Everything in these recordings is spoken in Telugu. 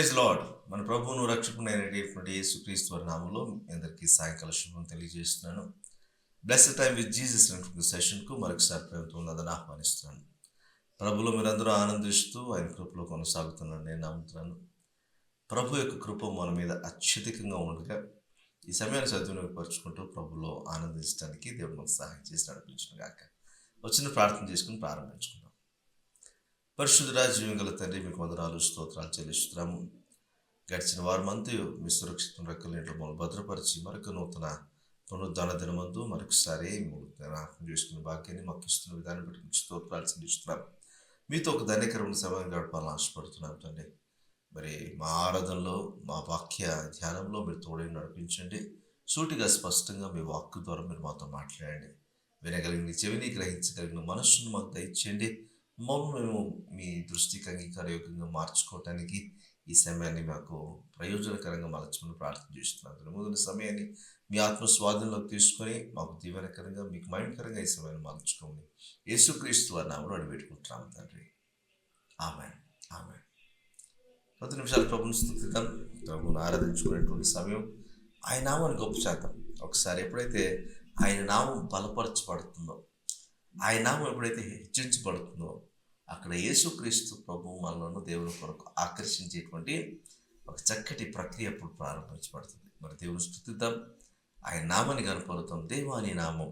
Praise lord. మన ప్రభువును రక్షకునైనటువంటి యేసుక్రీస్తు వారి నామములో మీ అందరికీ సాయంకాల శుభం తెలియజేస్తున్నాను. బ్లెస్డ్ టైమ్ విత్ జీసస్ అనేటువంటి సెషన్కు మరొకసారి ప్రేమతో ఉన్నదని ఆహ్వానిస్తున్నాను. ప్రభులో మీరందరూ ఆనందిస్తూ ఆయన కృపలో కొనసాగుతున్నాను నేను నమ్ముతున్నాను. ప్రభు యొక్క కృప మన మీద అత్యధికంగా ఉండగా ఈ సమయాన్ని సద్వినియోగపరుచుకుంటూ ప్రభులో ఆనందించడానికి దేవుడు మనకు సహాయం చేసి నడిపించును గాక. వచ్చిన ప్రార్థన చేసుకుని ప్రారంభించుకుందాం. పరిశుద్ధుడా జీవగల తండ్రి, మీకు వందనాలు స్తోత్రాలు చెల్లిస్తున్నాము. గడిచిన వారమంతా మీ సురక్షిత రెక్కల నీటిలో మమ్మల్ని భద్రపరిచి మరొక నూతన పునరుద్ధాన దినమందు మరొకసారి జ్ఞాపకం చేసుకునే భాగ్యాన్ని మాకు ఇస్తున్న విధానం బట్టి మీకు స్తోత్రాలు చెల్లిస్తున్నాం. మీతో ఒక ధన్యకరమైన సమయం గడపాలని ఆశపడుతున్నాం తండ్రి. మరి మా ఆరాధనలో, మా వాక్య ధ్యానంలో మీరు తోడై నడిపించండి. సూటిగా స్పష్టంగా మీ వాక్కు ద్వారా మీరు మాతో మాట్లాడండి. వినగలిగిన చెవిని, గ్రహించగలిగిన మనస్సును మాకు దయచేయండి. మేము మీ దృష్టికి అంగీకారయోగ్యంగా మార్చుకోవటానికి ఈ సమయాన్ని మాకు ప్రయోజనకరంగా మలచమని ప్రార్థన చేస్తున్నాను. ముందు సమయాన్ని మీ ఆత్మస్వాధీనంలోకి తీసుకొని మాకు దీవెనకరంగా, మీకు మహిమకరంగా ఈ సమయాన్ని మలుచుకోమని యేసుక్రీస్తు వారి నామములో అడిగిపెట్టుకుంటున్నాము తండ్రి. ఆమేన్. ఆమేన్. 10 నిమిషాలు ప్రభుని స్తుతిద్దాం. ప్రభుని ఆరాధించుకునేటువంటి సమయం, ఆయన నామాన్ని గొప్ప చేద్దాం. ఒకసారి ఎప్పుడైతే ఆయన నామం బలపరచబడుతుందో, ఆయన నామం ఎప్పుడైతే హెచ్చించబడుతుందో, అక్కడ యేసుక్రీస్తు ప్రభు మనలను దేవుని కొరకు ఆకర్షించేటువంటి ఒక చక్కటి ప్రక్రియ అప్పుడు ప్రారంభించబడుతుంది. మరి దేవుని స్తుతిద్దాం, ఆయన నామాన్ని కనపరుద్దాం. దేవాని నామం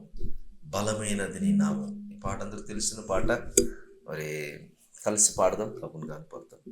బలమైనది నీ నామం. ఈ పాట అందరూ తెలిసిన పాట, మరి కలిసి పాడదాం, ప్రభుని కనపరుద్దాం.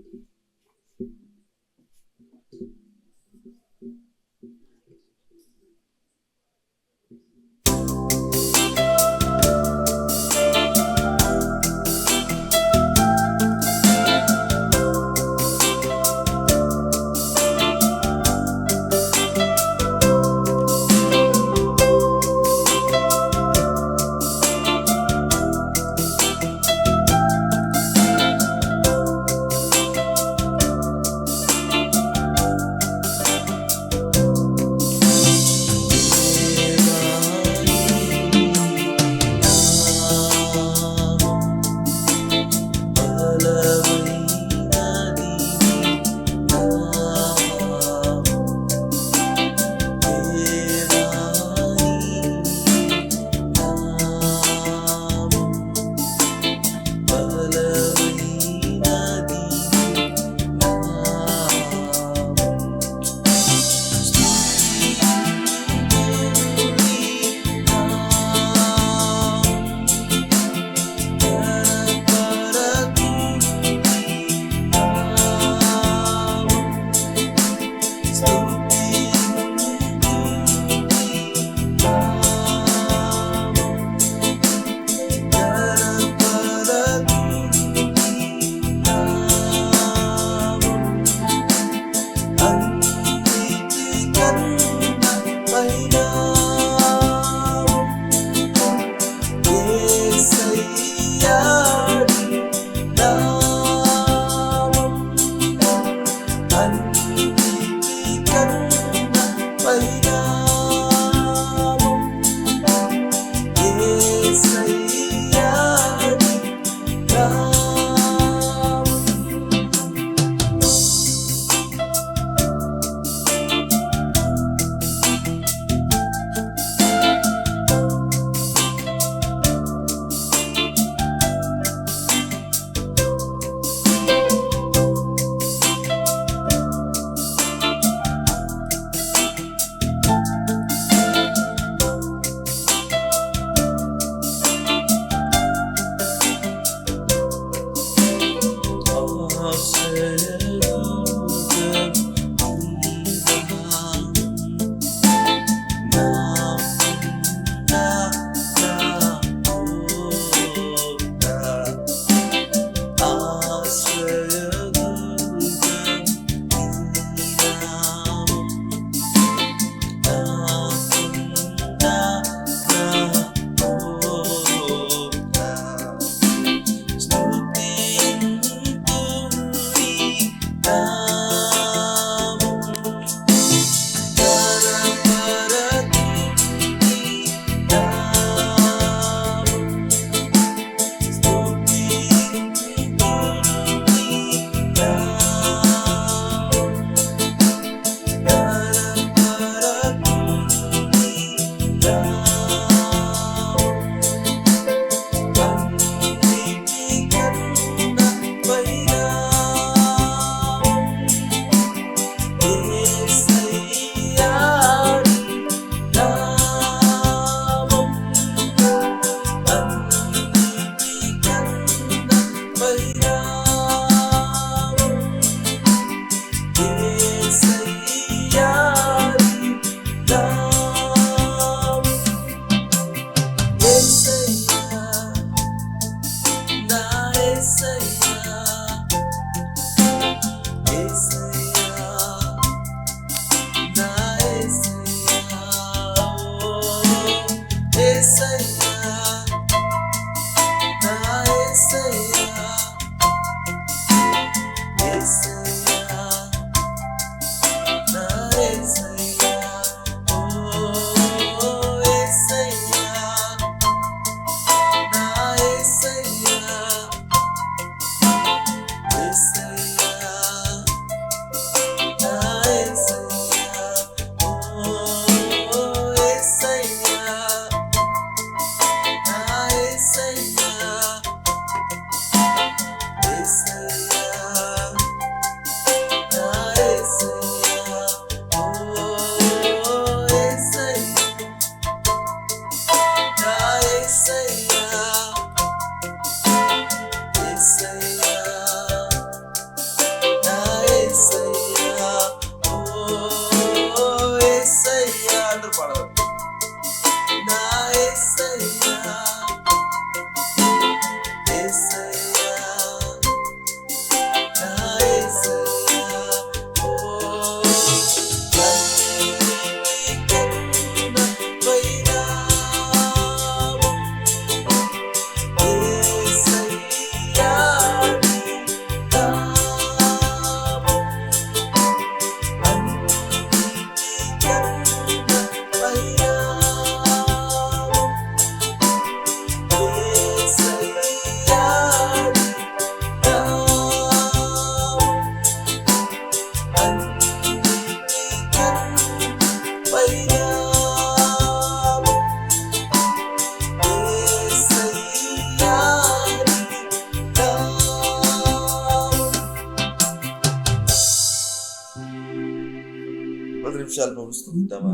నిమిషాలు ప్రభు స్తుతిద్దామా?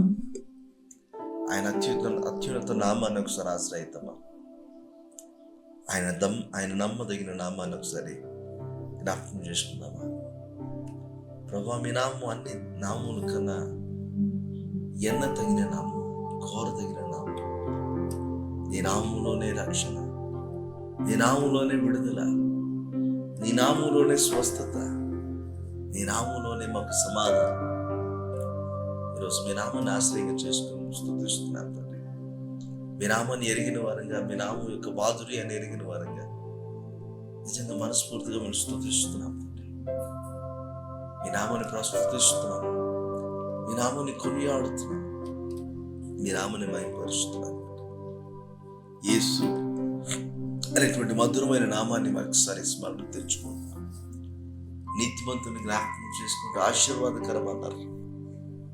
ఆయన అత్యున్నత నామాన్ని ఒకసారి ఆశ్రయిద్దామా? ఆయన నమ్మదగిన నామాన్ని ఒకసారి జ్ఞాపకం చేసుకుందామా? ప్రభా, మీ నామం అన్ని నామముల కన్నా ఎన్న తగిన నామం, కోరదగిన నామం. నీ నామంలోనే రక్షణ, నీ నామంలోనే విడుదల, నీ నామంలోనే స్వస్థత, నీ నామంలోనే మాకు సమాధానం. ఈరోజు మీ నామాన్ని ఆశ్రయంగా చేసుకుని స్తుతిస్తున్నాం తండ్రి. మీ నామాన్ని ఎరిగిన వారంగా, మీ నామం యొక్క మాధుర్యాన్ని ఎరిగిన వారంగా నిజంగా మనస్ఫూర్తిగా మేము స్తుతిస్తున్నాం తండ్రి. మీ నామాన్ని ప్రస్తుతిస్తున్నాం, మీ నామాన్ని కొనియాడుతున్నాం, మీ నామాన్ని మహిమపరుస్తున్నాం. యేసు అనేటువంటి మధురమైన నామాన్ని మరొకసారి స్మరణ తెచ్చుకుంటున్నాం. నీతిమంతుని జ్ఞాపకం చేసుకుంటూ ఆశీర్వాదకరం అన్నారు.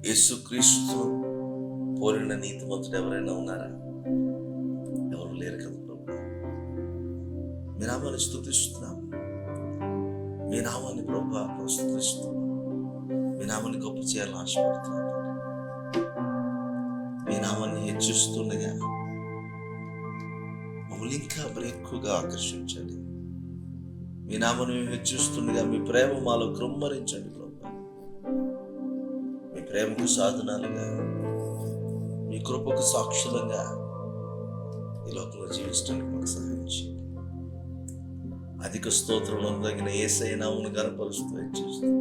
యేసు క్రీస్తు పోలిన నీతిమంతుడు ఎవరైనా ఉన్నారా? ఎవరు లేరు కదా ప్రభు. మీ నామాన్ని స్తుతిస్తున్నాం, మీ నామాన్ని ప్రభు ప్రస్తుతిస్తున్నాం, మీ నామాన్ని గొప్ప చేయాలని ఆశపడుతున్నాం. మీ నామాన్ని హెచ్చిస్తుండగా మమ్మల్ని ఇంకా ఎక్కువగా ఆకర్షించండి. మీ నామాన్ని మేము హెచ్చిస్తుండగా మీ ప్రేమ మాలో కృమ్మరించండి ప్రభు. మీ ప్రేమకు సాధనాలుగా, మీ కృపకు సాక్షులంగా ఈ లోకంలో జీవించడానికి మాకు సహాయం చేయండి. అధిక స్తోత్రంలో తగిన యేసయ్య నామమును కనపరుస్తూ హెచ్చిస్తూ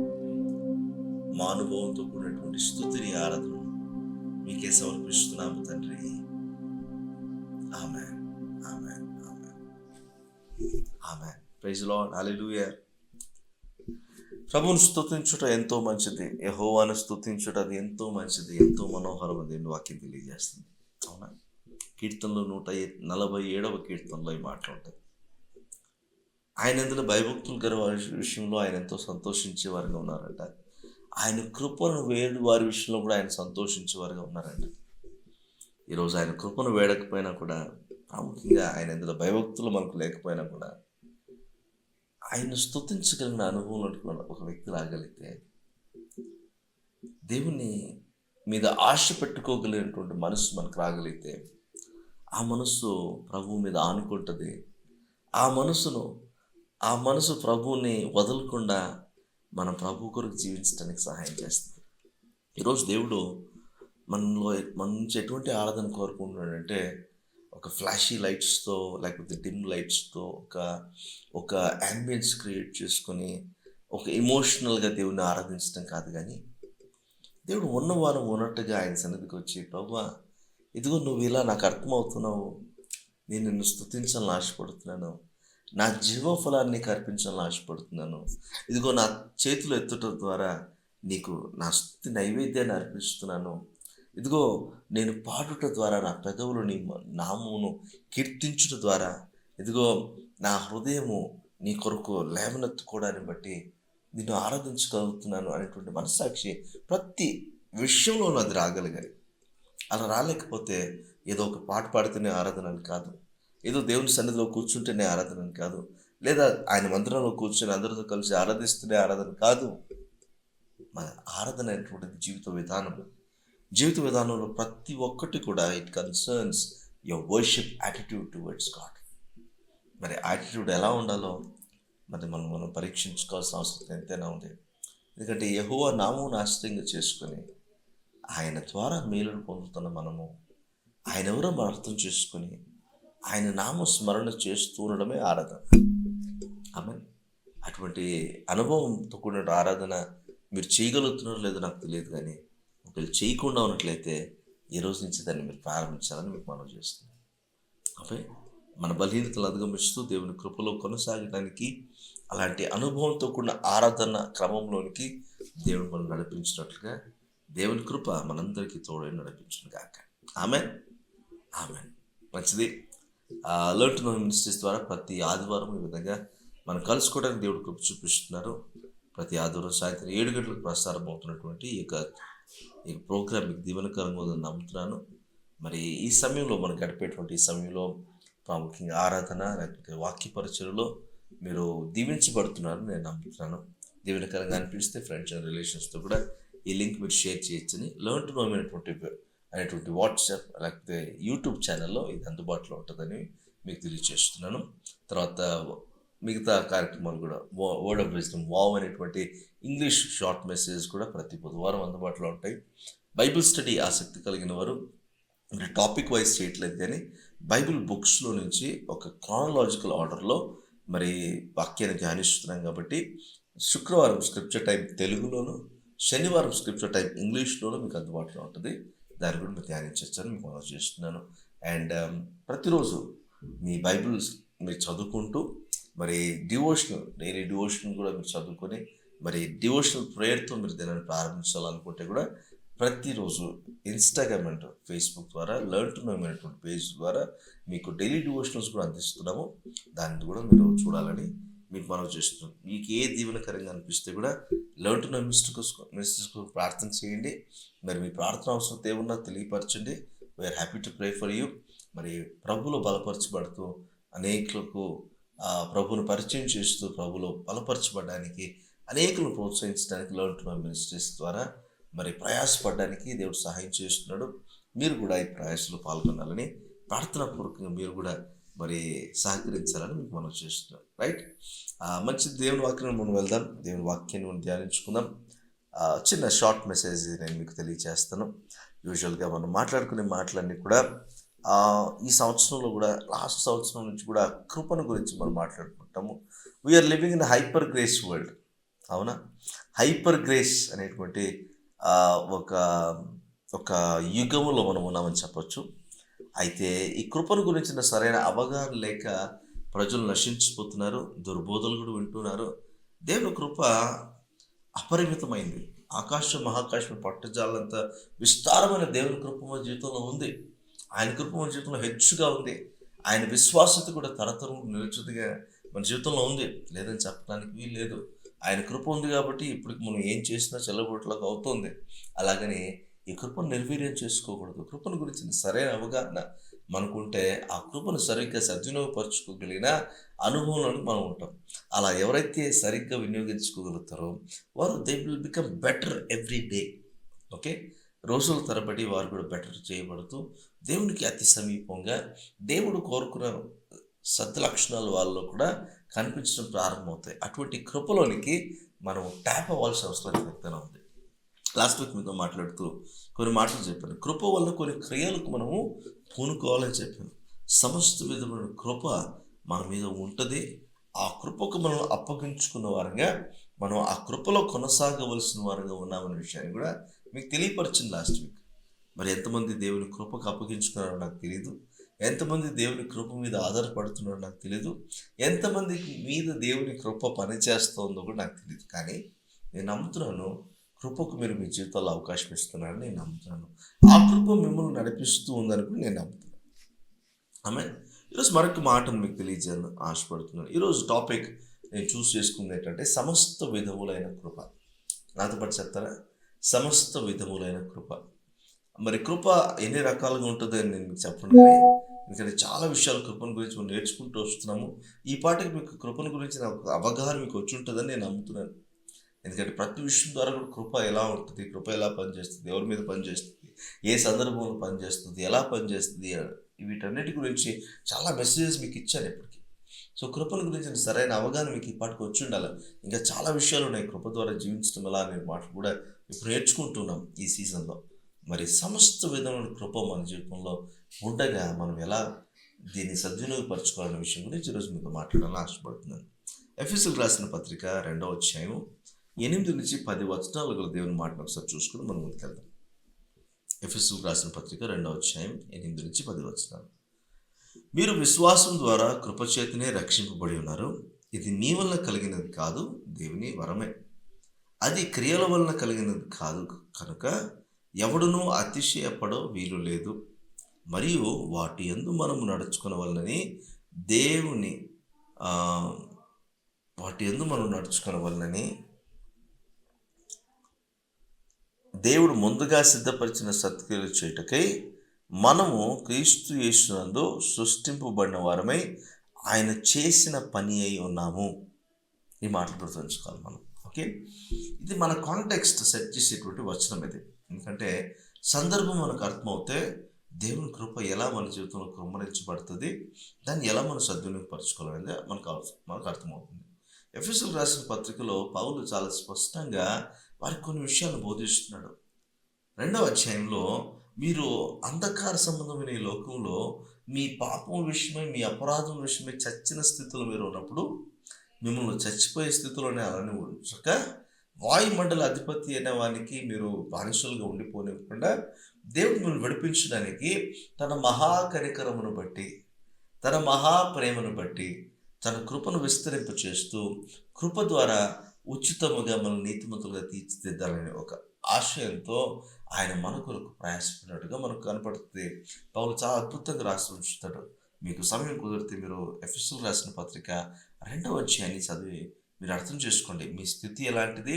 మా అనుభవంతో కూడినటువంటి స్తుతిని, ఆరాధనను మీకే సమర్పిస్తున్నాము తండ్రి. Amen, amen, amen, amen. Praise the Lord. Hallelujah. ప్రభువును స్తుతించుట ఎంతో మంచిది, యెహోవాను స్తుతించుట అది ఎంతో మంచిది, ఎంతో మనోహరం అని వాక్యం తెలియజేస్తుంది. అవునా? కీర్తనలో 147వ కీర్తనలో ఈ మాటలు ఉంటాయి. ఆయన ఎందులో భయభక్తులు గల వారి విషయంలో ఆయన ఎంతో సంతోషించే వారిగా ఉన్నారంట. ఆయన కృపను వేడు వారి విషయంలో కూడా ఆయన సంతోషించే వారిగా ఉన్నారంట. ఈరోజు ఆయన కృపను వేడకపోయినా కూడా, ప్రాముఖ్యంగా ఆయన ఎందులో భయభక్తులు మనకు లేకపోయినా కూడా, ఆయన స్తుతించగలిగిన అనుభవం ఒక వ్యక్తి రాగలిగితే, దేవుని మీద ఆశ పెట్టుకోగలిగినటువంటి మనసు మనకు రాగలిగితే, ఆ మనసు ప్రభువు మీద ఆనుకుంటుంది. ఆ మనసు ప్రభువుని వదలకుండా మనం ప్రభు కొరకు జీవించడానికి సహాయం చేస్తుంది. ఈరోజు దేవుడు మన నుంచి ఎటువంటి ఆరాధన కోరుకుంటున్నాడంటే, ఒక ఫ్లాషీ లైట్స్తో లేకపోతే డిమ్ లైట్స్తో ఒక యాంబియన్స్ క్రియేట్ చేసుకొని ఒక ఎమోషనల్గా దేవుని ఆరాధించడం కాదు. కానీ దేవుడు ఉన్నవారం ఉన్నట్టుగా ఆయన సన్నిధికి వచ్చి, ప్రభువా ఇదిగో నువ్వు ఇలా నాకు అర్థమవుతున్నావు, నేను నిన్ను స్తుతించాలని ఆశపడుతున్నాను, నా జీవఫలాన్ని నీకు అర్పించాలని ఆశపడుతున్నాను, ఇదిగో నా చేతులు ఎత్తడం ద్వారా నీకు నా స్తుతి నైవేద్యాన్ని అర్పిస్తున్నాను, ఇదిగో నేను పాడుట ద్వారా నా పెదవులు నీ నామమును కీర్తించుట ద్వారా, ఇదిగో నా హృదయము నీ కొరకు లేవనెత్తుకోవడాన్ని బట్టి నిన్ను ఆరాధించగలుగుతున్నాను అనేటువంటి మనస్సాక్షి ప్రతి విషయంలోనూ అది రాగలిగాలి. అలా రాలేకపోతే ఏదో ఒక పాట పాడితేనే ఆరాధన అని కాదు, ఏదో దేవుని సన్నిధిలో కూర్చుంటేనే ఆరాధన అని కాదు, లేదా ఆయన మందిరంలో కూర్చొని అందరితో కలిసి ఆరాధిస్తూనే ఆరాధన కాదు. మన ఆరాధన అనేటువంటిది జీవిత విధానంలో ప్రతి ఒక్కటి కూడా it concerns your worship attitude towards God. మరి యాటిట్యూడ్ ఎలా ఉండాలో మరి మనం పరీక్షించుకోవాల్సిన అవసరం ఎంతైనా ఉంది. ఎందుకంటే యెహోవా నామమును ఆశ్రయంగా చేసుకొని ఆయన ద్వారా మేలును పొందుతున్న మనము ఆయన ఎవరో మనం అర్థం చేసుకొని ఆయన నామ స్మరణ చేస్తూ ఉండడమే ఆరాధన. ఆమేన్. అటువంటి అనుభవంతో కూడిన ఆరాధన మీరు చేయగలుగుతున్నారో లేదో నాకు తెలియదు, కానీ ఒకవేళ చేయకుండా ఉన్నట్లయితే ఈ రోజు నుంచి దాన్ని మీరు ప్రారంభించాలని మీకు మనం చేస్తున్నాం. ఓకే, మన బలహీనతలు అధిగమిస్తూ దేవుని కృపలో కొనసాగడానికి అలాంటి అనుభవంతో కూడిన ఆరాధన క్రమంలోనికి దేవుడు మనం నడిపించినట్లుగా దేవుని కృప మనందరికీ తోడై నడిపించును గాక. ఆమేన్, ఆమేన్. మంచిది. లెర్న్ టు నో మినిస్ట్రీస్ ద్వారా ప్రతి ఆదివారం ఈ విధంగా మనం కలుసుకోవడానికి దేవుడు కృప చూపిస్తున్నారు. ప్రతి ఆదివారం సాయంత్రం 7 గంటలకు ప్రసారం అవుతున్నటువంటి ఈ ప్రోగ్రాం మీకు దీవెనకరంగా ఉందని నమ్ముతున్నాను. మరి ఈ సమయంలో మనం గడిపేటువంటి ఈ సమయంలో ప్రాముఖ్యంగా ఆరాధన లేకపోతే వాక్య పరిచయలో మీరు దీవించబడుతున్నారని నేను నమ్ముతున్నాను. దీవెనకరంగా అనిపిస్తే ఫ్రెండ్స్ అండ్ రిలేషన్స్తో కూడా ఈ లింక్ మీరు షేర్ చేయొచ్చని లెర్న్ టు నో అనేటువంటి వాట్సాప్ లేకపోతే యూట్యూబ్ ఛానల్లో ఇది అందుబాటులో ఉంటుందని మీకు తెలియజేస్తున్నాను. తర్వాత మిగతా కార్యక్రమాలు కూడా వర్డ్ ఆఫ్ విజ్డమ్ వావ్ అనేటువంటి ఇంగ్లీష్ షార్ట్ మెసేజ్ కూడా ప్రతి బుధవారం అందుబాటులో ఉంటాయి. బైబిల్ స్టడీ ఆసక్తి కలిగిన వారు మీరు టాపిక్ వైజ్ చేయట్లేదు కానీ బైబిల్ బుక్స్లో నుంచి ఒక క్రానలాజికల్ ఆర్డర్లో మరి వాక్యాన్ని ధ్యానిస్తున్నాం కాబట్టి శుక్రవారం స్క్రిప్చర్ టైం తెలుగులోను, శనివారం స్క్రిప్చర్ టైం ఇంగ్లీష్లోనూ మీకు అందుబాటులో ఉంటుంది. దాన్ని కూడా మీరు ధ్యానించవచ్చని మీకు మనం చేస్తున్నాను. అండ్ ప్రతిరోజు మీ బైబిల్ మీరు చదువుకుంటూ మరి డైలీ డివోషనల్ కూడా మీరు చదువుకొని మరి డివోషనల్ ప్రేయర్తో మీరు దీనిని ప్రారంభించాలనుకుంటే కూడా ప్రతిరోజు ఇన్స్టాగ్రామ్ అండ్ ఫేస్బుక్ ద్వారా లెర్న్ టు నో అనేటువంటి పేజ్ ద్వారా మీకు డైలీ డివోషనల్స్ కూడా అందిస్తున్నాము. దాన్ని కూడా మీరు చూడాలని మీకు మనం చేస్తున్నాం. మీకు ఏ దీవెనకరంగా అనిపిస్తే కూడా లెర్న్ టు నో మినిస్టర్స్కు ప్రార్థన చేయండి. మరి మీ ప్రార్థన అవసరం ఏమున్నా తెలియపరచండి. We are happy to pray for you. మరి ప్రభులో బలపరచబడుతూ అనేకులకు ప్రభువును పరిచయం చేస్తూ ప్రభులో బలపరచబడడానికి అనేకులను ప్రోత్సహించడానికి లెర్న్ టు నో మినిస్ట్రీస్ ద్వారా మరి ప్రయాసపడడానికి దేవుడు సహాయం చేస్తున్నాడు. మీరు కూడా ఈ ప్రయాసంలో పాల్గొనాలని ప్రార్థనాపూర్వకంగా మీరు కూడా మరి సహకరించాలని మీకు మనం చేస్తున్నాం. రైట్, మంచి దేవుని వాక్యాన్ని మనం వెళ్దాం. దేవుని వాక్యాన్ని మనం ధ్యానించుకుందాం. చిన్న షార్ట్ మెసేజ్ నేను మీకు తెలియజేస్తాను. యూజువల్గా మనం మాట్లాడుకునే మాటలన్నీ కూడా ఈ సంవత్సరంలో కూడా లాస్ట్ సంవత్సరం నుంచి కూడా కృపను గురించి మనం మాట్లాడుకుంటాము. We're living in hyper grace world. అవునా, హైపర్ గ్రేస్ అనేటువంటి ఒక ఒక యుగంలో మనం ఉన్నామని చెప్పొచ్చు. అయితే ఈ కృపను గురించిన సరైన అవగాహన లేక ప్రజలు నశించిపోతున్నారు, దుర్బోధలు కూడా వింటున్నారు. దేవుని కృప అపరిమితమైంది. ఆకాశం మహాకాశం పట్టజాలంత విస్తారమైన దేవుని కృప మన జీవితంలో ఉంది. ఆయన కృప మన జీవితంలో హెచ్చుగా ఉంది. ఆయన విశ్వాసత కూడా తరతరం నిలుచుదిగా మన జీవితంలో ఉంది, లేదని చెప్పడానికి వీలు లేదు. ఆయన కృప ఉంది కాబట్టి ఇప్పటికి మనం ఏం చేసినా చెల్లబొట్లకు అవుతుంది. అలాగని ఈ కృపను నిర్వీర్యం చేసుకోకూడదు. కృపను గురించిన సరైన అవగాహన మనకుంటే ఆ కృపను సరిగ్గా సద్వినియోగపరచుకోగలిగిన అనుభవంలోకి మనం ఉంటాం. అలా ఎవరైతే సరిగ్గా వినియోగించుకోగలుగుతారో వారు they will become better every day. Okay, రోజుల తరబడి వారు కూడా బెటర్ చేయబడుతూ దేవునికి అతి సమీపంగా దేవుడు కోరుకున్న సద్లక్షణాలు వాళ్ళలో కూడా కనిపించడం ప్రారంభమవుతాయి. అటువంటి కృపలోనికి మనం ట్యాప్ అవ్వాల్సిన అవసరం ఎంతైనా ఉంది. లాస్ట్ వీక్ మీతో మాట్లాడుతూ కొన్ని మాటలు చెప్పాను. కృప వల్ల కొన్ని క్రియలకు మనము పూనుకోవాలని చెప్పాను. సమస్త విధమైన కృప మన మీద ఉంటుంది. ఆ కృపకు మనం అప్పగించుకున్న వారంగా మనం ఆ కృపలో కొనసాగవలసిన వారంగా ఉన్నామనే విషయాన్ని కూడా మీకు తెలియపరిచింది లాస్ట్ వీక్. మరి ఎంతమంది దేవుని కృపకు అప్పగించుకున్నారో నాకు తెలియదు. ఎంతమంది దేవుని కృప మీద ఆధారపడుతున్నారో నాకు తెలియదు. ఎంతమంది మీద దేవుని కృప పనిచేస్తుందో కూడా నాకు తెలియదు. కానీ నేను నమ్ముతున్నాను, కృపకు మీరు మీ జీవితాల్లో అవకాశం ఇస్తున్నారని నేను నమ్ముతున్నాను. ఆ కృప మిమ్మల్ని నడిపిస్తూ ఉందని కూడా నేను నమ్ముతున్నాను. ఆమేన్. ఈరోజు మరొక మాటను మీకు తెలియజేయాలని ఆశపడుతున్నాను. ఈరోజు టాపిక్ నేను చూస్ చేసుకుంది ఏంటంటే సమస్త విధములైన కృప. నాతో పాటు చెప్తారా? సమస్త విధములైన కృప. మరి కృప ఎన్ని రకాలుగా ఉంటుందని నేను మీకు చెప్పండి. ఎందుకంటే చాలా విషయాలు కృపను గురించి మనం నేర్చుకుంటూ వస్తున్నాము. ఈ పాటకి మీకు కృపను గురించి ఒక అవగాహన మీకు వచ్చి ఉంటుందని నేను నమ్ముతున్నాను. ఎందుకంటే ప్రతి విషయం ద్వారా కూడా కృప ఎలా ఉంటుంది, కృప ఎలా పనిచేస్తుంది, ఎవరి మీద పనిచేస్తుంది, ఏ సందర్భంలో పనిచేస్తుంది, ఎలా పనిచేస్తుంది, వీటన్నిటి గురించి చాలా మెసేజెస్ మీకు ఇచ్చాను ఇప్పటికీ. సో కృపను గురించి సరైన అవగాహన మీకు ఈ పాటకు వచ్చి ఉండాలి. ఇంకా చాలా విషయాలు ఉన్నాయి కృప ద్వారా జీవించడం ఎలా అనే మాటలు కూడా ఇప్పుడు నేర్చుకుంటున్నాం ఈ సీజన్లో. మరి సమస్త విధమైన కృప మన జీవితంలో ఉండగా మనం ఎలా దీన్ని సద్వినియోగపరచుకోవాలనే విషయం గురించి ఈరోజు మీతో మాట్లాడాలని ఆశపడుతున్నాను. ఎఫెసీయులకు రాసిన పత్రిక 2వ అధ్యాయం 8 నుంచి 10 వచనాలు గల దేవుని మాటను ఒకసారి చూసుకుని మనం ముందుకెళ్దాం. ఎఫెసీయులకు రాసిన పత్రిక 2వ అధ్యాయం 8 నుంచి 10 వచనాలు. మీరు విశ్వాసం ద్వారా కృపచేతనే రక్షింపబడి ఉన్నారు. ఇది మీ వల్ల కలిగినది కాదు, దేవుని వరమే. అది క్రియల వలన కలిగినది కాదు కనుక ఎవడునూ అతిశయపడో వీలు లేదు. మరియు వాటి యందు మనము నడుచుకొనవలనని దేవుని దేవుడు ముందుగా సిద్ధపరిచిన సత్క్రియలు చేయుటకై మనము క్రీస్తు యేసునందు సృష్టింపబడిన వారమై ఆయన చేసిన పని అయి ఉన్నాము. ఈ మాటలు గుర్తుంచుకోవాలి మనం. ఓకే, ఓకే, ఇది మన కాంటెక్స్ట్ సెట్ చేసేటువంటి వచనం ఇది. ఎందుకంటే సందర్భం మనకు అర్థమవుతే దేవుని కృప ఎలా మన జీవితంలో కుమ్మరించబడుతుంది, దాన్ని ఎలా మనం సద్వినియోగపరచుకోవాలనేది మనకు అర్థమవుతుంది. ఎఫెసీయులకు రాసిన పత్రికలో పౌలు చాలా స్పష్టంగా వారికి కొన్ని విషయాలను బోధిస్తున్నాడు. 2వ అధ్యాయంలో, మీరు అంధకార సంబంధమైన ఈ లోకంలో మీ పాపం విషయమై, మీ అపరాధం విషయమై చచ్చిన స్థితిలో మీరు ఉన్నప్పుడు, మిమ్మల్ని చచ్చిపోయే స్థితిలోనే అలానే ఉంచక వాయుమండల అధిపతి అయిన వానికి మీరు బానిసలుగా ఉండిపోనివ్వకుండా దేవుడు మిమ్మల్ని విడిపించడానికి తన మహాకనికరమును బట్టి, తన మహాప్రేమను బట్టి, తన కృపను విస్తరింప చేస్తూ కృప ద్వారా ఉచితముగా మన నీతిమంతులుగా తీర్చిదిద్దాలనే ఒక ఆశయంతో ఆయన మన కొరకు ప్రయాసపడినట్టుగా మనకు కనపడుతుంది. పౌలు చాలా అద్భుతంగా రాసి ఉంచుతాడు. మీకు సమయం కుదిరితే మీరు ఎఫెసీయులకు రాసిన పత్రిక 2వ అధ్యాయాన్ని చదివి మీరు అర్థం చేసుకోండి. మీ స్థితి ఎలాంటిది,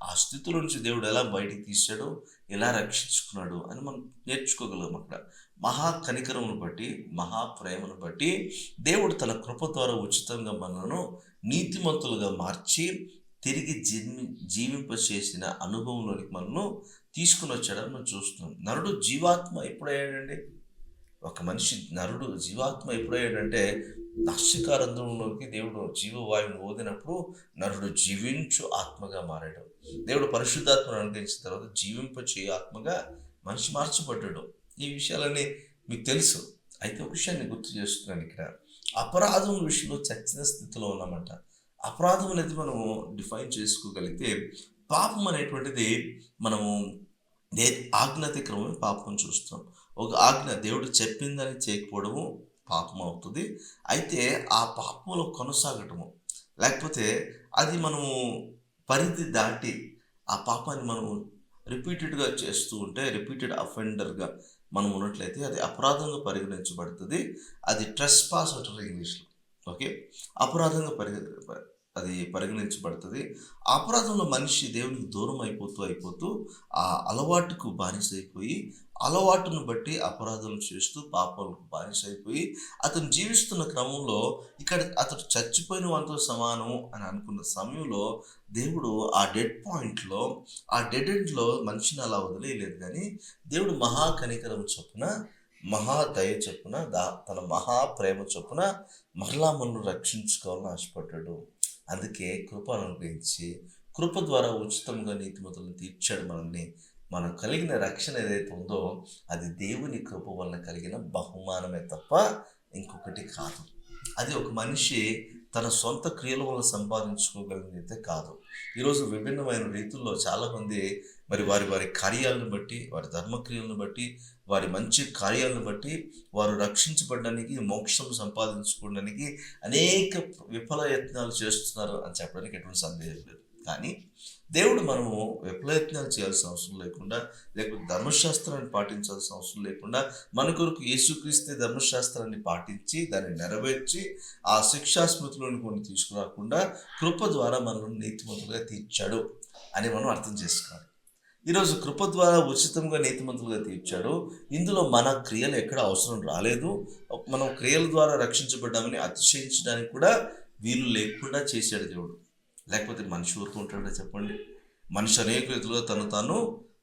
ఆ స్థితిలో నుంచి దేవుడు ఎలా బయటికి తీశాడు, ఎలా రక్షించుకున్నాడు అని మనం నేర్చుకోగలం. అక్కడ మహా కనికరమును బట్టి, మహాప్రేమను బట్టి దేవుడు తన కృప ద్వారా ఉచితంగా మనను నీతిమంతులుగా మార్చి తిరిగి జీవింపచేసిన అనుభవంలోనికి మనను తీసుకుని వచ్చాడని మనం చూస్తున్నాం. నరుడు జీవాత్మ ఎప్పుడయ్యాడండి? ఒక మనిషి నరుడు జీవాత్మ ఎప్పుడయ్యాడంటే, నాసికారంధ్రంలోకి దేవుడు జీవవాయువును ఊదినప్పుడు నరుడు జీవించు ఆత్మగా మారాడు. దేవుడు పరిశుద్ధాత్మను అనుగ్రహించిన తర్వాత జీవింపచేయ ఆత్మగా మనిషి మార్చబడ్డాడు. ఈ విషయాలన్నీ మీకు తెలుసు. అయితే ఒక విషయాన్ని గుర్తు చేస్తున్నాను ఇక్కడ. అపరాధం విషయంలో చచ్చిన స్థితిలో ఉన్నామంట. అపరాధం అనేది మనము డిఫైన్ చేసుకోగలిగితే, పాపం అనేటువంటిది మనము ఆజ్ఞాతిక్రమం పాపం చూస్తున్నాం. ఒక ఆజ్ఞ దేవుడు చెప్పిందని చేయకపోవడము పాపం అవుతుంది. అయితే ఆ పాపంలో కొనసాగటము, లేకపోతే అది మనము పరిధి దాటి ఆ పాపాన్ని మనము రిపీటెడ్గా చేస్తూ ఉంటే, రిపీటెడ్ అఫెండర్గా మనం ఉన్నట్లయితే అది అపరాధంగా పరిగణించబడుతుంది. అది ట్రెస్పాస్ అంటారు ఇంగ్లీష్లో. ఓకే, అపరాధంగా అది పరిగణించబడుతుంది. అపరాధంలో మనిషి దేవునికి దూరం అయిపోతూ ఆ అలవాటుకు బానిస అయిపోయి, అలవాటును బట్టి అపరాధాలు చేస్తూ పాపాలకు బానిస అయిపోయి అతను జీవిస్తున్న క్రమంలో ఇక్కడ అతడు చచ్చిపోయిన వాళ్ళతో సమానం అని అనుకున్న సమయంలో దేవుడు ఆ డెడ్ పాయింట్లో, ఆ డెడ్ ఎండ్లో మనిషిని అలా వదిలేయలేదు. కానీ దేవుడు మహాకనికరం చొప్పున, మహాదయ చొప్పున, తన మహాప్రేమ చొప్పున మరలా మనల్ని రక్షించుకోవాలని ఆశపడ్డాడు. అందుకే కృపను అనుగ్రహించి కృప ద్వారా ఉచితంగా నీతిమంతులను తీర్చాడు మనల్ని. మనం కలిగిన రక్షణ ఏదైతే ఉందో అది దేవుని కృప వలన కలిగిన బహుమానమే తప్ప ఇంకొకటి కాదు. అది ఒక మనిషి తన సొంత క్రియల వల్ల సంపాదించుకోగలిగితే కాదు. ఈరోజు విభిన్నమైన రీతుల్లో చాలామంది మరి వారి కార్యాలను బట్టి, వారి ధర్మక్రియలను బట్టి, వారి మంచి కార్యాలను బట్టి వారు రక్షించబడడానికి, మోక్షం సంపాదించుకోవడానికి అనేక విఫల యత్నాలు చేస్తున్నారు అని చెప్పడానికి ఎటువంటి సందేహం లేదు. కానీ దేవుడు మనము విఫలయత్నాలు చేయాల్సిన అవసరం లేకుండా, లేకపోతే ధర్మశాస్త్రాన్ని పాటించాల్సిన అవసరం లేకుండా, మన కొరకు యేసుక్రీస్తే ధర్మశాస్త్రాన్ని పాటించి దాన్ని నెరవేర్చి ఆ శిక్షాస్మృతిలోని కొన్ని తీసుకురాకుండా కృప ద్వారా మనల్ని నీతిమంతులుగా తీర్చాడు అని మనం అర్థం చేసుకోవాలి. ఈరోజు కృప ద్వారా ఉచితంగా నీతిమంతులుగా తీర్చాడు. ఇందులో మన క్రియలు ఎక్కడ అవసరం రాలేదు. మనం క్రియల ద్వారా రక్షించబడ్డామని అతిశయించడానికి కూడా వీలు లేకుండా చేశాడు దేవుడు. లేకపోతే మనిషి ఊరుకుంటాడా చెప్పండి? మనిషి అనేక రీతిలో తను తాను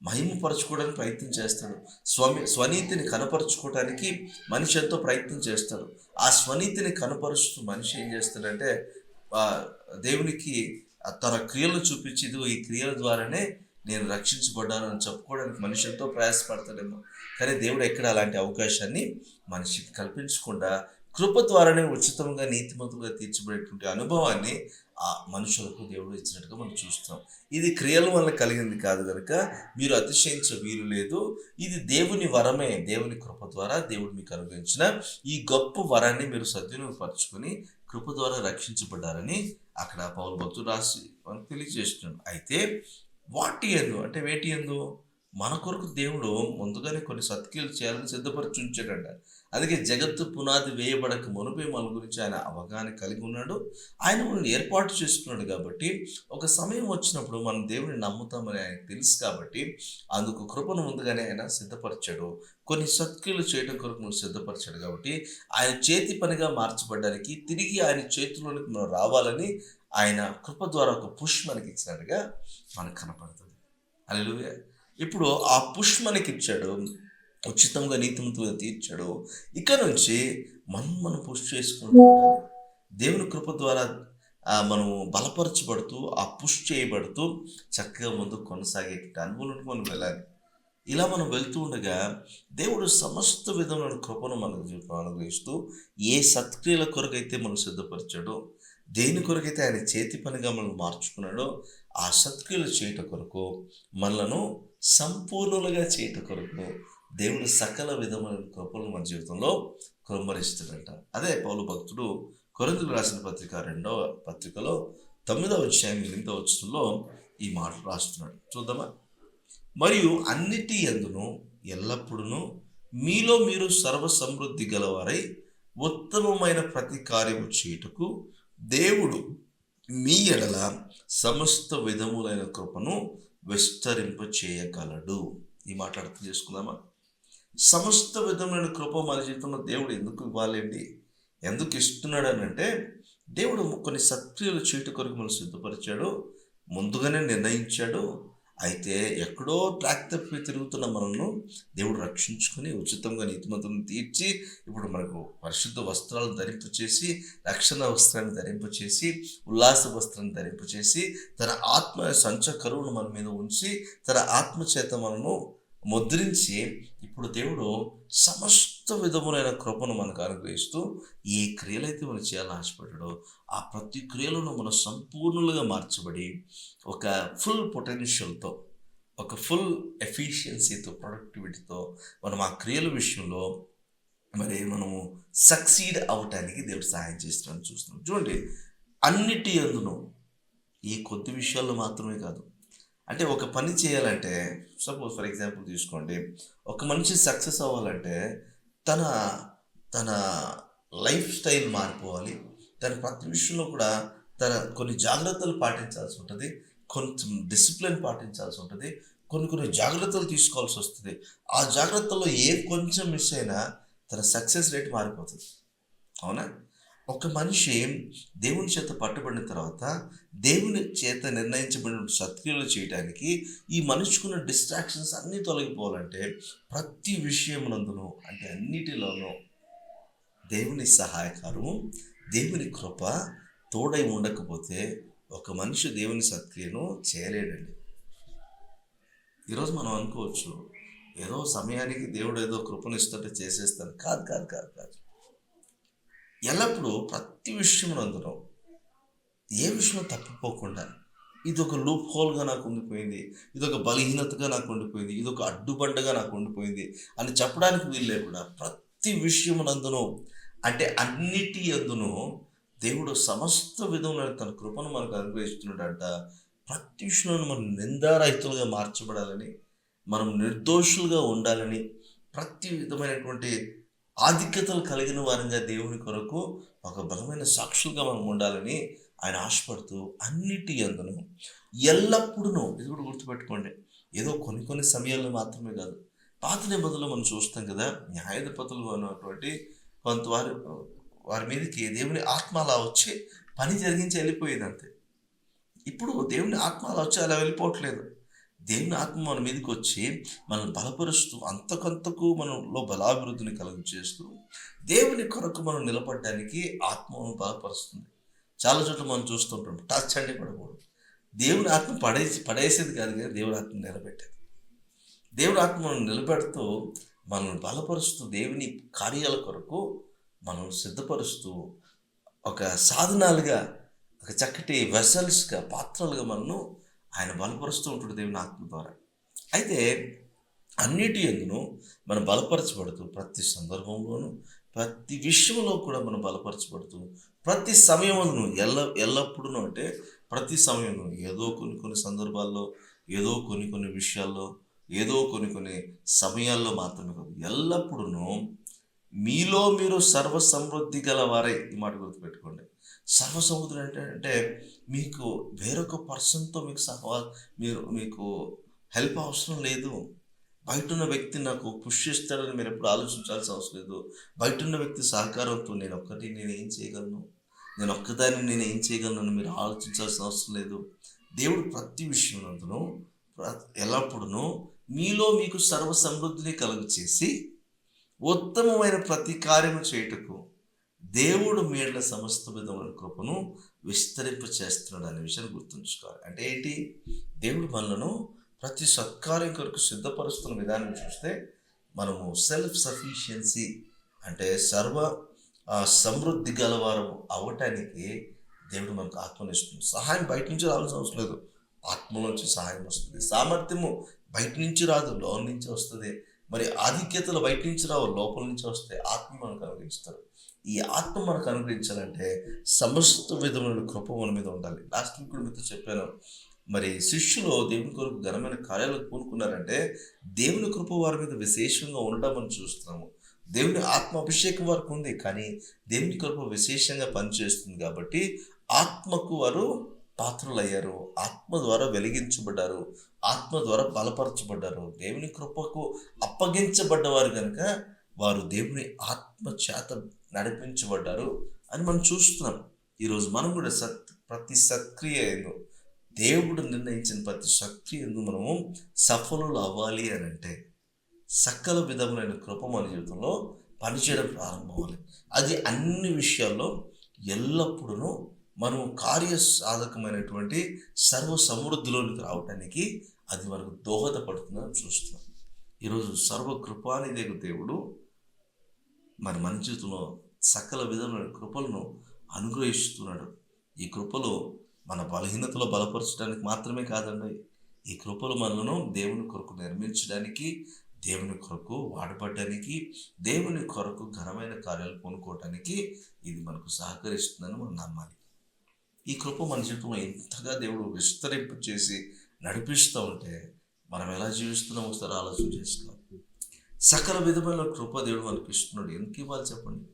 మహిమపరచుకోవడానికి ప్రయత్నం చేస్తాడు. స్వనీతిని కనపరుచుకోవడానికి మనిషి ఎంతో ప్రయత్నం చేస్తాడు. ఆ స్వనీతిని కనపరుస్తూ మనిషి ఏం చేస్తాడంటే దేవునికి తన క్రియలను చూపించి, ఇదిగో ఈ క్రియల ద్వారానే నేను రక్షించబడ్డాను అని చెప్పుకోవడానికి మనిషి ఎంతో ప్రయాసపడతాడేమో. కానీ దేవుడు ఎక్కడ అలాంటి అవకాశాన్ని మనిషికి కల్పించకుండా కృప ద్వారానే ఉచితంగా నీతిమంతులుగా తీర్చబడేటువంటి అనుభవాన్ని ఆ మనుషులకు దేవుడు ఇచ్చినట్టుగా మనం చూస్తాం. ఇది క్రియల వల్ల కలిగింది కాదు కనుక మీరు అతిశయించ వీలు లేదు. ఇది దేవుని వరమే. దేవుని కృప ద్వారా దేవుడు మీకు అనుగ్రహించిన ఈ గొప్ప వరాన్ని మీరు సద్వినియోగపరచుకొని కృప ద్వారా రక్షించబడ్డారని అక్కడ పౌలు భక్తుడు రాసి మనకు తెలియజేస్తున్నాడు. అయితే వాటి యందు అంటే వేటి యందు మన కొరకు దేవుడు ముందుగానే కొన్ని సత్క్రియలు చేయాలని సిద్ధపరిచి ఉంచాడంట. అందుకే జగత్తు పునాది వేయబడక మునుపే మన గురించి ఆయన అవగాహన కలిగి ఉన్నాడు. ఆయన మనల్ని ఏర్పాటు చేసుకున్నాడు. కాబట్టి ఒక సమయం వచ్చినప్పుడు మనం దేవుని నమ్ముతామని ఆయనకు తెలుసు. కాబట్టి అందుకు కృపను ముందుగానే ఆయన సిద్ధపరిచాడు. కొన్ని సత్క్రియలు చేయడం కొరకు మనం సిద్ధపరిచాడు. కాబట్టి ఆయన చేతి పనిగా మార్చబడడానికి, తిరిగి ఆయన చేతిలోనికి మనం రావాలని ఆయన కృప ద్వారా ఒక పుష్ మనకి ఇచ్చినట్టుగా మనకు కనపడుతుంది. హల్లెలూయా. ఇప్పుడు ఆ పుష్ మనకి ఇచ్చాడు, ఉచితంగా నీతిమంతులుగా తీర్చాడు. ఇక నుంచి మనం పుష్ చేసుకుంటూ ఉండాలి. దేవుని కృప ద్వారా మనము బలపరచబడుతూ, ఆ పుష్ చేయబడుతూ చక్కగా ముందుకు కొనసాగేటువంటి అనుభవంలోకి మనం వెళ్ళాలి. ఇలా మనం వెళ్తూ ఉండగా దేవుడు సమస్త విధమైన కృపను మనకు అనుగ్రహిస్తూ, ఏ సత్క్రియల కొరకైతే మనం సిద్ధపరిచాడో, దేని కొరకైతే ఆయన చేతి పనిగా మనం మార్చుకున్నాడో, ఆ సత్క్రియలు చేయట కొరకు, మనలను సంపూర్ణులుగా చేయట కొరకు దేవుడు సకల విధమైన కృపలను మన జీవితంలో కుమ్మరిస్తాడంట. అదే పౌలు భక్తుడు కొరింథీయులకు రాసిన పత్రిక 2వ పత్రికలో 9వ అధ్యాయం 8వ వచనంలో ఈ మాటలు రాస్తున్నాడు. చూద్దామా? మరియు అన్నిటి యందును ఎల్లప్పుడూ మీలో మీరు సర్వ సమృద్ధి గలవారై ఉత్తమమైన ప్రతి కార్యము చేయుటకు దేవుడు మీ ఎడల సమస్త విధములైన కృపను విస్తరింప చేయగలడు. ఈ మాట అర్థం చేసుకుందామా? సమస్త విధమైన కృప మన జీవితంలో దేవుడు ఎందుకు ఇవ్వాలండి, ఎందుకు ఇస్తున్నాడు అని అంటే, దేవుడు కొన్ని సత్క్రియలు చేయట కొరకు మనం సిద్ధపరిచాడు, ముందుగానే నిర్ణయించాడు. అయితే ఎక్కడో ట్రాక్ తప్పి తిరుగుతున్న మనల్ని దేవుడు రక్షించుకొని ఉచితంగా నీతిమంతులను తీర్చి ఇప్పుడు మనకు పరిశుద్ధ వస్త్రాలను ధరింపచేసి, రక్షణ వస్త్రాన్ని ధరింపచేసి, ఉల్లాస వస్త్రాన్ని ధరింపచేసి, తన ఆత్మ సంచ కరువును మన మీద ఉంచి, తన ఆత్మ చేత మనను ముద్రించి, ఇప్పుడు దేవుడు సమస్త విధములైన కృపను మనకు అనుగ్రహిస్తూ, ఏ క్రియలైతే మనం చేయాలని ఆశపడ్డాడో ఆ ప్రతి క్రియలను మనం సంపూర్ణులుగా మార్చబడి, ఒక ఫుల్ పొటెన్షియల్తో, ఒక ఫుల్ ఎఫిషియన్సీతో, ప్రొడక్టివిటీతో మనం ఆ క్రియల విషయంలో మనము సక్సీడ్ అవ్వటానికి దేవుడు సహాయం చేస్తున్నాడని చూస్తున్నాం. చూడండి, అన్నిటి యందును, ఈ కొద్ది విషయాల్లో మాత్రమే కాదు. అంటే ఒక పని చేయాలంటే, సపోజ్ ఫర్ ఎగ్జాంపుల్ తీసుకోండి, ఒక మనిషి సక్సెస్ అవ్వాలంటే తన తన లైఫ్ స్టైల్ మారిపోవాలి. తన ప్రతి విషయంలో కూడా కొన్ని జాగ్రత్తలు పాటించాల్సి ఉంటుంది, కొంచెం డిసిప్లిన్ పాటించాల్సి ఉంటుంది, కొన్ని జాగ్రత్తలు తీసుకోవాల్సి వస్తుంది. ఆ జాగ్రత్తలో కొంచెం మిస్ అయినా తన సక్సెస్ రేట్ మారిపోతుంది. అవునా? ఒక మనిషి దేవుని చేత పట్టుబడిన తర్వాత, దేవుని చేత నిర్ణయించబడిన సత్క్రియలు చేయడానికి ఈ మనిషికున్న డిస్ట్రాక్షన్స్ అన్నీ తొలగిపోవాలంటే, ప్రతి విషయమునందును, అంటే అన్నిటిలోనూ దేవుని సహాయకారము, దేవుని కృప తోడై ఉండకపోతే ఒక మనిషి దేవుని సత్క్రియను చేయలేడండి. ఈరోజు మనం అనుకోవచ్చు, ఏదో సమయానికి దేవుడు ఏదో కృపను ఇస్తుంటే చేసేస్తాను. కాదు కాదు కాదు కాదు ఎల్లప్పుడూ ప్రతి విషయమునందును, ఏ విషయంలో తప్పిపోకుండా, ఇదొక లూప్ హోల్గా నాకు ఉండిపోయింది, ఇదొక బలహీనతగా నాకు ఉండిపోయింది, ఇదొక అడ్డుబండగా నాకు ఉండిపోయింది అని చెప్పడానికి వీలు లేకుండా, ప్రతి విషయమునందును, అంటే అన్నిటి యందును దేవుడు సమస్త విధములైన తన కృపను మనకు అనుగ్రహిస్తున్నాడంట. ప్రతి విషయంలో మనం నిందారహితులుగా మార్చబడాలని, మనం నిర్దోషులుగా ఉండాలని, ప్రతి విధమైనటువంటి ఆధిక్యతలు కలిగిన వారంగా దేవుని కొరకు ఒక బలమైన సాక్షులుగా మనం ఉండాలని ఆయన ఆశపడుతూ, అన్నిటి యందును ఎల్లప్పుడూ, ఇది కూడా గుర్తుపెట్టుకోండి, ఏదో కొన్ని సమయాల్లో మాత్రమే కాదు. పాత నిబంధనలు మనం చూస్తాం కదా, న్యాయాధిపతులు అన్నటువంటి వారి మీదకి దేవుని ఆత్మ అలా వచ్చి పని జరిగించి వెళ్ళిపోయేది అంతే. ఇప్పుడు దేవుని ఆత్మ అలా వచ్చి అలా వెళ్ళిపోవట్లేదు. దేవుని ఆత్మ మన మీదకి వచ్చి మనల్ని బలపరుస్తూ, అంతకంతకు మనలో బలాభివృద్ధిని కలుగు చేస్తూ, దేవుని కొరకు మనం నిలబడడానికి ఆత్మను బలపరుస్తుంది. చాలా చోట్ల మనం చూస్తుంటాం, టచ్ అంటే పడకూడదు. దేవుని ఆత్మ పడేసేది కాదు కానీ దేవుని ఆత్మ నిలబెట్టేది. దేవుని ఆత్మ మనం నిలబెడుతూ, మనల్ని బలపరుస్తూ, దేవుని కార్యాల కొరకు మనం సిద్ధపరుస్తూ, ఒక సాధనాలుగా, ఒక చక్కటి వెసల్స్గా, పాత్రలుగా మనను ఆయన బలపరుస్తూ ఉంటాడు దేవుని ఆత్మ ద్వారా. అయితే అన్నిటి యందును మనం బలపరచబడుతూ, ప్రతి సందర్భంలోనూ, ప్రతి విషయంలో కూడా మనం బలపరచబడుతూ, ప్రతి సమయమును ఎల్లప్పుడూ, అంటే ప్రతి సమయంలో, ఏదో కొన్ని సందర్భాల్లో, ఏదో కొన్ని విషయాల్లో, ఏదో కొన్ని సమయాల్లో మాత్రమే కాదు, ఎల్లప్పుడూ మీలో మీరు సర్వ సమృద్ధి గలవారై. ఈ మాట గుర్తుపెట్టుకోండి. సర్వసముద్రం అంటే మీకు వేరొక పర్సన్తో మీకు హెల్ప్ అవసరం లేదు. బయట ఉన్న వ్యక్తి నాకు పుష్ చేస్తాడని మీరు ఎప్పుడు ఆలోచించాల్సిన అవసరం లేదు. బయట ఉన్న వ్యక్తి సహకారంతో నేను ఏం చేయగలను, నేను ఒక్కదాన్ని నేను ఏం చేయగలను మీరు ఆలోచించాల్సిన అవసరం లేదు. దేవుడు ప్రతి విషయమునందును ఎల్లప్పుడూ మీలో మీకు సర్వ సమృద్ధిని కలుగు చేసి ఉత్తమమైన ప్రతి కార్యము చేయుటకు దేవుడు మీ యెడల సమస్త విధమైన కృపను విస్తరింప చేస్తున్నాడు అనే విషయాన్ని గుర్తుంచుకోవాలి. అంటే ఏంటి? దేవుడు మనలను ప్రతి సత్కార్యం కొరకు సిద్ధపరుస్తున్న విధానం చూస్తే మనము సెల్ఫ్ సఫిషియన్సీ అంటే సమృద్ధి గలవారం అవ్వటానికి దేవుడు మనకు ఆత్మనిస్తుంది. సహాయం బయట నుంచి రావాల్సిన అవసరం లేదు, ఆత్మలోంచి సహాయం వస్తుంది. సామర్థ్యము బయట నుంచి రాదు, లోపల నుంచి వస్తుంది. మరి ఆధిక్యతలు బయట నుంచి రావు, లోపల నుంచి వస్తే ఆత్మ మనకు అనుగ్రహిస్తారు. ఈ ఆత్మ మనకు అనుగ్రహించాలంటే సమస్త విధమైన కృప మన మీద ఉండాలి. లాస్ట్ వీక్ కూడా మీతో చెప్పాను, మరి శిష్యులు దేవుని కొరకు ఘనమైన కార్యాలకు పూనుకున్నారంటే దేవుని కృప వారి మీద విశేషంగా ఉండడం మనం చూస్తున్నాము. దేవుని ఆత్మ అభిషేకం వరకు ఉంది, కానీ దేవుని కృప విశేషంగా పనిచేస్తుంది కాబట్టి ఆత్మకు వారు పాత్రులయ్యారు, ఆత్మ ద్వారా వెలిగించబడ్డారు, ఆత్మ ద్వారా బలపరచబడ్డారు. దేవుని కృపకు అప్పగించబడ్డవారు కనుక వారు దేవుని ఆత్మ చేత నడిపించబడ్డారు అని మనం చూస్తున్నాం. ఈరోజు మనం కూడా ప్రతి సక్రియ దేవుడు నిర్ణయించిన ప్రతి సక్రియ మనము సఫలులు అవ్వాలి అని అంటే సకల విధములైన కృప మన జీవితంలో పనిచేయడం ప్రారంభమవ్వాలి. అది అన్ని విషయాల్లో ఎల్లప్పుడూ మనం కార్యసాధకమైనటువంటి సర్వ సమృద్ధిలోనికి రావటానికి అది మనకు దోహదపడుతుందని చూస్తున్నాం. ఈరోజు సర్వ కృపానిదే దేవుడు మరి మన జీవితంలో సకల విధమైన కృపలను అనుగ్రహిస్తున్నాడు. ఈ కృపలు మన బలహీనతలో బలపరచడానికి మాత్రమే కాదండి, ఈ కృపలు మనలను దేవుని కొరకు నిర్మించడానికి, దేవుని కొరకు వాడబడడానికి, దేవుని కొరకు ఘనమైన కార్యాలు కొనుక్కోవటానికి ఇది మనకు సహకరిస్తుందని మనం నమ్మాలి. ఈ కృప మన జీవితంలో ఎంతగా దేవుడు విస్తరింపు చేసి నడిపిస్తూ ఉంటే మనం ఎలా జీవిస్తున్నామో ఒకసారి ఆలోచన చేసుకోవాలి. సకల విధమైన కృప దేవుడు మనకి ఇస్తున్నాడు. ఎందుకు ఇవ్వాలి చెప్పండి?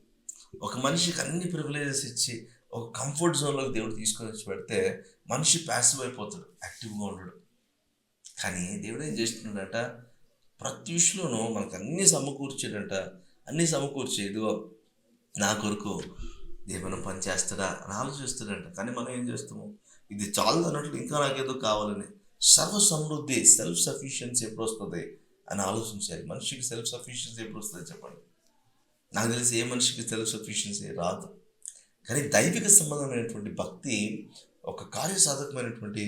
ఒక మనిషికి అన్ని ప్రివిలేజెస్ ఇచ్చి ఒక కంఫర్ట్ జోన్లోకి దేవుడు తీసుకొని వచ్చి పెడితే మనిషి ప్యాసివ్ అయిపోతాడు, యాక్టివ్గా ఉండడు. కానీ దేవుడు ఏం చేస్తున్నాడట, ప్రతి విషయంలోనూ మనకు అన్నీ సమకూర్చాడంట. అన్నీ సమకూర్చేది నా కొరకు దేవుని పని చేస్తాడా అని ఆలోచిస్తాడంట. కానీ మనం ఏం చేస్తాము, ఇది చాలు అన్నట్లు ఇంకా నాకేదో కావాలని సర్వ సమృద్ధి సెల్ఫ్ సఫిషియన్సీ ఎప్పుడు వస్తుంది అని ఆలోచించాలి. మనిషికి సెల్ఫ్ సఫిషియన్సీ ఎప్పుడు వస్తుంది చెప్పండి? నాకు తెలిసి ఏ మనిషికి సెల్ఫ్ సఫిషియన్సీ రాదు. కానీ దైవిక సంబంధమైనటువంటి భక్తి ఒక కార్యసాధకమైనటువంటి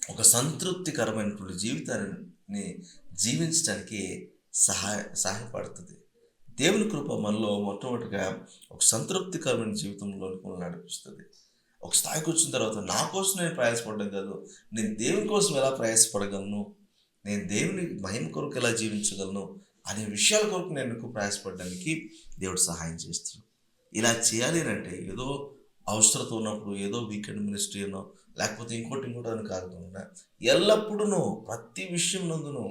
ఒక సంతృప్తికరమైనటువంటి జీవితాన్ని జీవించడానికి సహాయపడుతుంది. దేవుని కృప మనలో మొట్టమొదటిగా ఒక సంతృప్తికరమైన జీవితంలో నడిపిస్తుంది. ఒక స్థాయికి వచ్చిన తర్వాత నా కోసం నేను ప్రయాసపడడం కాదు, నేను దేవుని కోసం ఎలా ప్రయాసపడగలను, నేను దేవుని మహిమ కొరకు ఎలా జీవించగలను అనే విషయాల కొరకు నేను ఎక్కువ ప్రయాసపడడానికి దేవుడు సహాయం చేస్తున్నాడు. ఇలా చేయాలి అంటే ఏదో అవసరత ఉన్నప్పుడు ఏదో వీకెండ్ మినిస్ట్రీ అనో లేకపోతే ఇంకోటి అని కాకుండా ఎల్లప్పుడూ ప్రతి విషయం నందును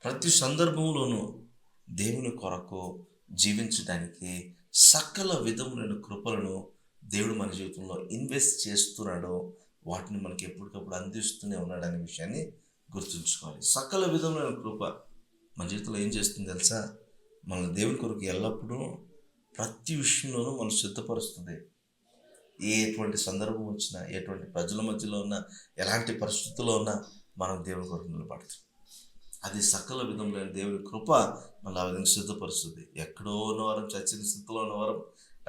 ప్రతి సందర్భంలోనూ దేవుని కొరకు జీవించడానికి సకల విధములైన కృపలను దేవుడు మన జీవితంలో ఇన్వెస్ట్ చేస్తున్నాడు. వాటిని మనకి ఎప్పటికప్పుడు అందిస్తూనే ఉన్నాడు అనే విషయాన్ని గుర్తుంచుకోవాలి. సకల విధములైన కృప మన జీవితంలో ఏం చేస్తుంది తెలుసా? మన దేవుని కొరకు ఎల్లప్పుడూ ప్రతి విషయంలోనూ మనం సిద్ధపరుస్తుంది. ఎటువంటి సందర్భం వచ్చినా, ఎటువంటి ప్రజల మధ్యలో ఉన్నా, ఎలాంటి పరిస్థితుల్లో ఉన్నా మనం దేవుని కొరకు నిలబడతాం. అది సకల విధంలో దేవుని కృప మళ్ళీ ఆ విధంగా సిద్ధపరుస్తుంది. ఎక్కడో ఉన్నవారం, చచ్చిన స్థితిలో ఉన్నవారం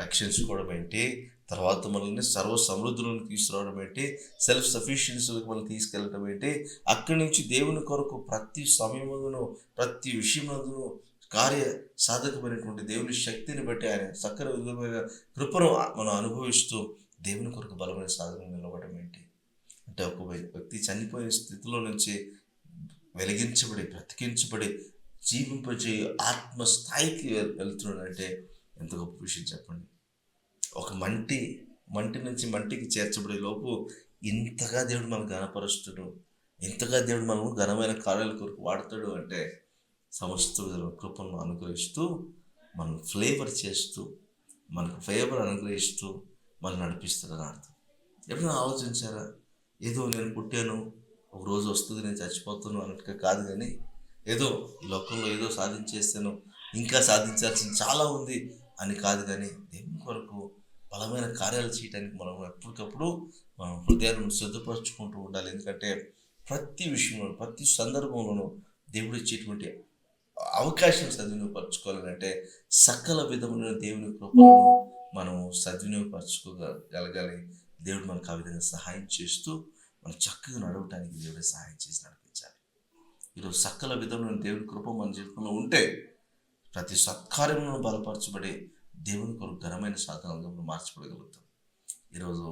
రక్షించుకోవడం ఏంటి, తర్వాత మనల్ని సర్వ సమృద్ధిలోకి తీసుకురావడం ఏంటి, సెల్ఫ్ సఫిషియన్సీలోకి మనం తీసుకెళ్ళడం ఏంటి, అక్కడి నుంచి దేవుని కొరకు ప్రతి సమయమును ప్రతి విషయమును కార్య సాధకమైనటువంటి దేవుని శక్తిని బట్టి ఆయన సకల విధమైన కృపను మనం అనుభవిస్తూ దేవుని కొరకు బలమైన సాధన నిలబడడం ఏంటి అంటే, ఒక వ్యక్తి చనిపోయిన స్థితిలో నుంచి వెలిగించబడి బ్రతికించబడి జీవింపజేయ ఆత్మస్థాయికి వెళ్తున్నాడంటే ఎంత గొప్ప విషయం చెప్పండి. ఒక మంటి నుంచి మంటికి చేర్చబడే లోపు ఇంతగా దేవుడు మనం ఘనపరుస్తాడు, ఇంతగా దేవుడు మనం ఘనమైన కార్యాల కొరకు వాడతాడు అంటే సమస్త కృపను అనుగ్రహిస్తూ మనం ఫ్లేవర్ చేస్తూ మనకు ఫేవర్ అనుగ్రహిస్తూ మనం నడిపిస్తాడని అర్థం. ఎప్పుడైనా ఆలోచించారా? ఏదో నేను పుట్టాను, ఒక రోజు వస్తుంది నేను చచ్చిపోతాను అన్నట్టుగా కాదు, కానీ ఏదో ఈ లోకంలో ఏదో సాధించేస్తాను, ఇంకా సాధించాల్సింది చాలా ఉంది అని కాదు, కానీ దేవుని కొరకు బలమైన కార్యాలు చేయడానికి మనం ఎప్పటికప్పుడు మనం హృదయాలను సిద్ధపరచుకుంటూ ఉండాలి. ఎందుకంటే ప్రతి విషయంలో, ప్రతి సందర్భంలోనూ దేవుడు ఇచ్చేటువంటి అవకాశం సద్వినియోగపరచుకోవాలంటే సకల విధములైన దేవుని కృపలను మనం సద్వినియోగపరచుకోగలగాలి. దేవుడు మనకు ఆ విధంగా సహాయం చేస్తూ మనం చక్కగా నడవటానికి దేవుడే సహాయం చేసి నడిపించాలి. ఈరోజు సకల విధములైన దేవుని కృప మన జీవితంలో ఉంటే ప్రతి సత్కార్యములను బలపరచబడి దేవుని కొరకు ఘనమైన సాధనంగా మనం మార్చబడగలుగుతాం. ఈరోజు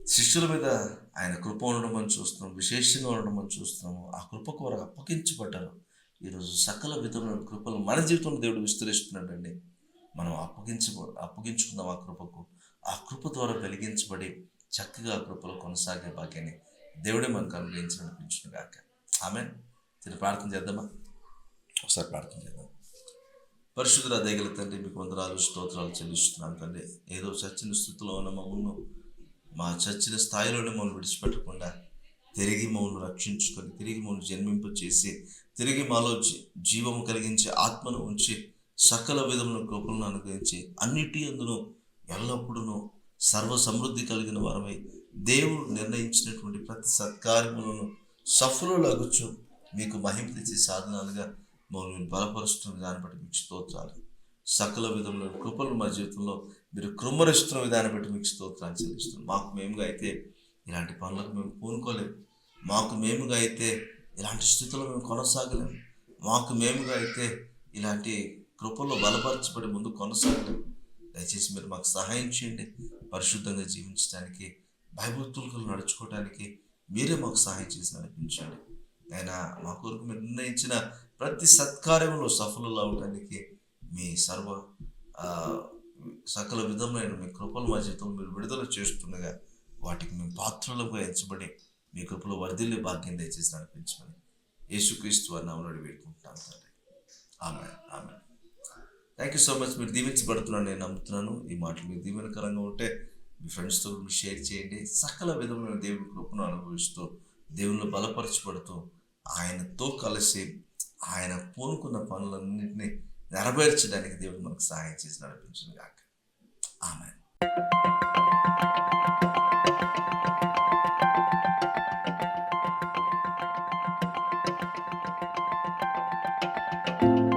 శిష్యుల మీద ఆయన కృప ఉండడం మనం చూస్తున్నాం, విశేషంగా ఉండడం మనం చూస్తున్నాము. ఆ కృపకు వారు అప్పగించబడ్డారు. ఈరోజు సకల విధమైన కృపలు మన జీవితంలో దేవుడు విస్తరిస్తున్నాడండి. మనం అప్పగించుకుందాం ఆ కృపకు. ఆ కృప ద్వారా వెలిగించబడి చక్కగా ఆ కృపలో కొనసాగే భాగ్యాన్ని దేవుడే మనకు అనుగ్రహించి నడిపించును గాక. ఆమేన్. తిరిగి ప్రార్థన చేద్దామా? ఒకసారి ప్రార్థన చేద్దాం. పరిశుద్ధుల దయగల తండ్రి, మీకు వందనాలు స్తోత్రాలు చెల్లిస్తున్నాను తండ్రి. ఏదో చచ్చిన స్థితిలో ఉన్న మమ్మల్ని, మా చచ్చిన స్థాయిలోనే మమ్మల్ని విడిచిపెట్టకుండా తిరిగి మమ్మల్ని రక్షించుకొని, తిరిగి మమ్మల్ని జన్మింప చేసి, తిరిగి మాలో జీవము కలిగించే ఆత్మను ఉంచి, సకల విధముల కృపలను అనుగ్రహించి, అన్నిటి అందును ఎల్లప్పుడూ సర్వ సమృద్ధి కలిగిన వారమై దేవుడు నిర్ణయించినటువంటి ప్రతి సత్కార్యములను సఫలులగుచు మీకు మహిమ తెచ్చే సాధనాలుగా మమ్మల్ని బలపరుస్తున్న దాన్ని బట్టి మీకు స్తోత్రాలు. సకల విధముల కృపలు మా జీవితంలో మీరు కృమ్మరిస్తున్న విధాన్ని బట్టి మీకు స్తోత్రాలు చెల్లిస్తున్నాం. మాకు మేముగా అయితే ఇలాంటి పనులకు మేము పూనుకోలేము. మాకు మేముగా అయితే ఇలాంటి స్థితిలో మేము కొనసాగలేము. మాకు మేముగా అయితే ఇలాంటి కృపల్లో బలపరచబడి ముందు కొనసాగలేము. దయచేసి మీరు మాకు సహాయం చేయండి. పరిశుద్ధంగా జీవించడానికి, భయభక్తులు నడుచుకోవడానికి మీరే మాకు సహాయం చేసి నడిపించండి. అయినా మా కొరకు మీరు నిర్ణయించిన ప్రతి సత్కార్యంలో సఫలు అవడానికి మీ సకల విధమైన మీ కృపలు మా జీవితంలో మీరు విడుదల చేస్తుండగా వాటికి మేము పాత్రలుగా ఎంచబడి మీ కృపలో వర్ధిల్లి భాగ్యం దయచేసి నడిపించమని యేసుక్రీస్తు వారి నామములో వేడుకుంటున్నాను తండ్రి. Amen. Amen. Thank you so much. మీరు దీవించబడుతున్నాను నేను నమ్ముతున్నాను. ఈ మాటలు మీకు దీవెనకరంగా ఉంటే మీ ఫ్రెండ్స్తో మీరు షేర్ చేయండి. సకల విధమైన దేవుని కృపను అనుభవిస్తూ, దేవుళ్ళు బలపరచబడుతూ, ఆయనతో కలిసి ఆయన పూనుకున్న పనులన్నింటినీ నెరవేర్చడానికి దేవుడు మనకు సహాయం చేసి నడిపించును గాక. ఆమేన్.